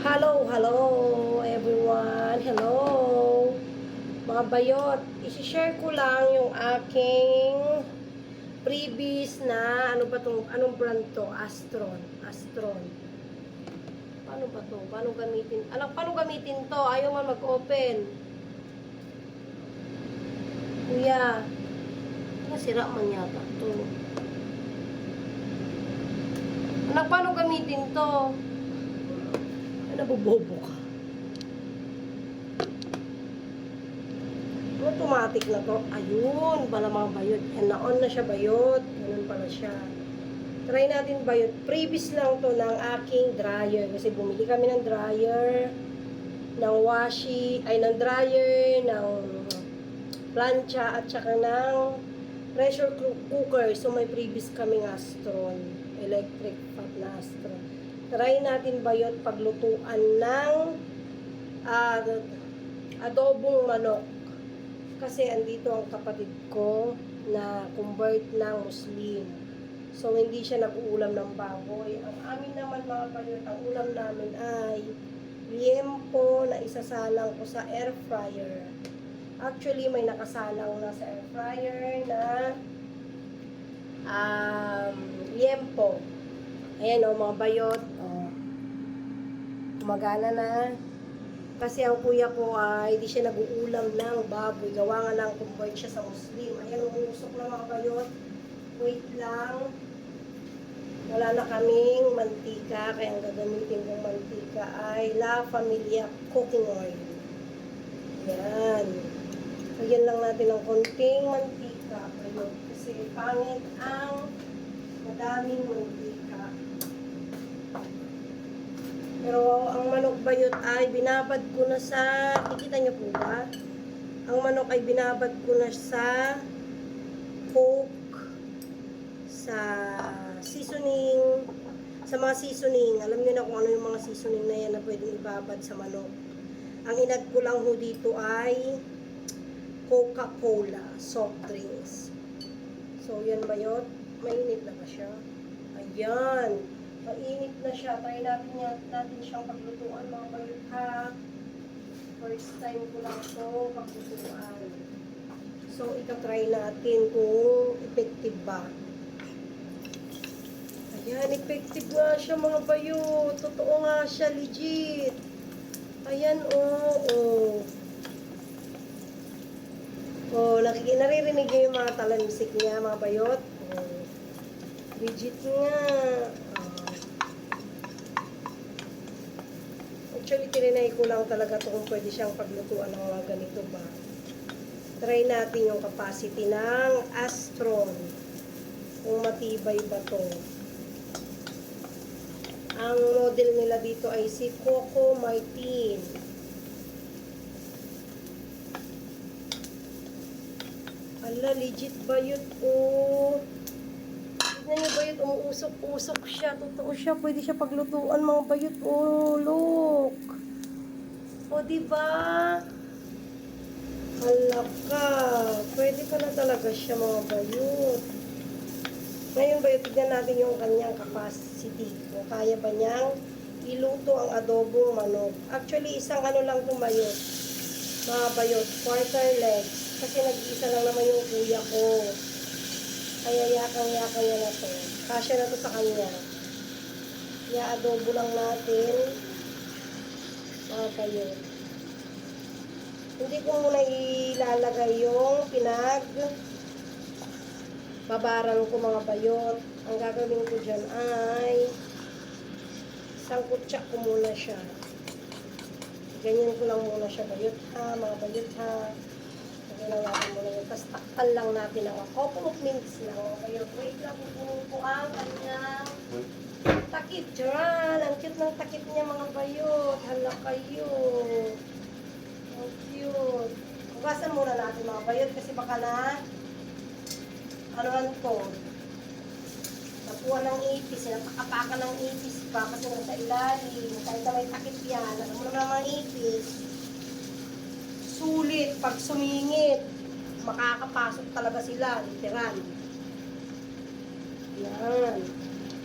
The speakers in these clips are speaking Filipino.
Hello, hello everyone. Hello. Mga bayot, i-share ko lang yung aking previous na ano ba tong anong brand to? Astron. Astron. Paano ba to? Paano gamitin? Paano gamitin to? Ayaw man mag-open. Kuya, nasira man yata to. Paano gamitin to? Nabobobo ka. Automatic na to. Ayun, pala mga bayot. Yan, na-on na siya bayot. Ganun pala siya. Try natin bayot. Previous lang to ng aking dryer. Kasi bumili kami ng dryer, ng washi, ay ng dryer, ng plancha, at saka ng pressure cooker. So may previous kaming Astron. Electric pot na Astron. Try natin bayot paglutuan ng adobong manok. Kasi andito ang kapatid ko na convert ng Muslim. So, hindi siya nag-uulam ng baboy. Ang amin naman mga bayot, ang ulam namin ay liempo na isasalang ko sa air fryer. Actually, may nakasalang na sa air fryer na liempo. Ayan o, mga bayot. O, gumagana na. Kasi ang kuya ko ay hindi siya nag-uulam ng baboy. Gawa nga lang convert siya sa Muslim. Ayan, umusok na mga bayot. Wait lang. Wala na kaming mantika. Kaya ang gagamitin kong mantika ay La Familia Cooking Oil. Ayan. Lagyan lang natin ng konting mantika. Bayot. Kasi pangit ang madaming mantika. Pero ang manok bayot ay binabad ko na sa, kikita niyo po ba? Ang manok ay binabad ko na sa coke, sa seasoning, sa mga seasoning. Alam niyo na kung ano yung mga seasoning na yan na pwedeng ibabad sa manok. Ang inad ko lang ho dito ay Coca-Cola, soft drinks. So yan bayot, mainit na ba siya? Ayan. Mainit na siya. Try natin siyang paglutuan mga bayot ha. First time ko lang ito paglutuan. So, ita-try natin kung effective ba. Ayan, effective nga siya mga bayot. Totoo nga siya, legit. Ayan, oo. Naririnig niyo yung mga talamsik niya mga bayot. Legit nga. Actually, tirinay ko lang talaga ito kung pwede siyang paglutuan ng mga ganito ba. Try natin yung capacity ng Astron. Kung matibay ba ito. Ang model nila dito ay si Coco Martin. Ala, legit ba yun? Oh. Tignan niyo bayot, umuusok-usok siya. Totoo siya, pwede siya paglutuan mga bayot. Oh, look. O, diba? Hala ka. Pwede pa na talaga siya mga bayot. Ngayon bayot, tignan natin yung kanyang capacity. Kung kaya ba niyang iluto ang adobong manok. Actually, isang ano lang itong bayot. Mga bayot, quarter legs. Kasi nag-iisa lang naman yung kuya ko. Kaya yakang-yakang niya na to. Kasya na to sa kanya. I-adobo lang natin. Mga bayot. Hindi ko muna ilalagay yung babaran ko mga bayot. Ang gagawin ko dyan ay sangkutsak ko muna siya. Ganyan ko lang muna siya bayot ha, mga bayot ha. Ginawa ko muna yun. Tapos takpan lang natin ang couple of minutes lang. Okay, wait lang. Pupunin ko ang kanyang takip. Diyan. Ang cute ng takip niya mga bayot. Hala kayo. Ang cute. Hugasan muna natin mga bayot kasi baka na anuhan to. Nakuha ng ipis. Napakapakan ng ipis pa kasi nasa ilalim. Kahit na may takip yan. Alam mo naman mga ipis. Sulit, pag sumingit, makakapasok talaga sila, literal. Yan.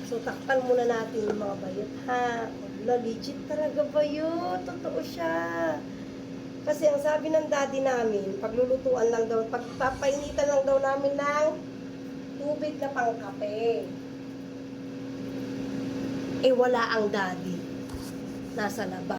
So, takpan muna natin yung mga bayot, ha? La, legit talaga ba yun? Totoo siya. Kasi ang sabi ng daddy namin, paglulutuan lang daw, pagpapainitan lang daw namin ng tubig na pangkape. Eh wala ang daddy. Nasa labas.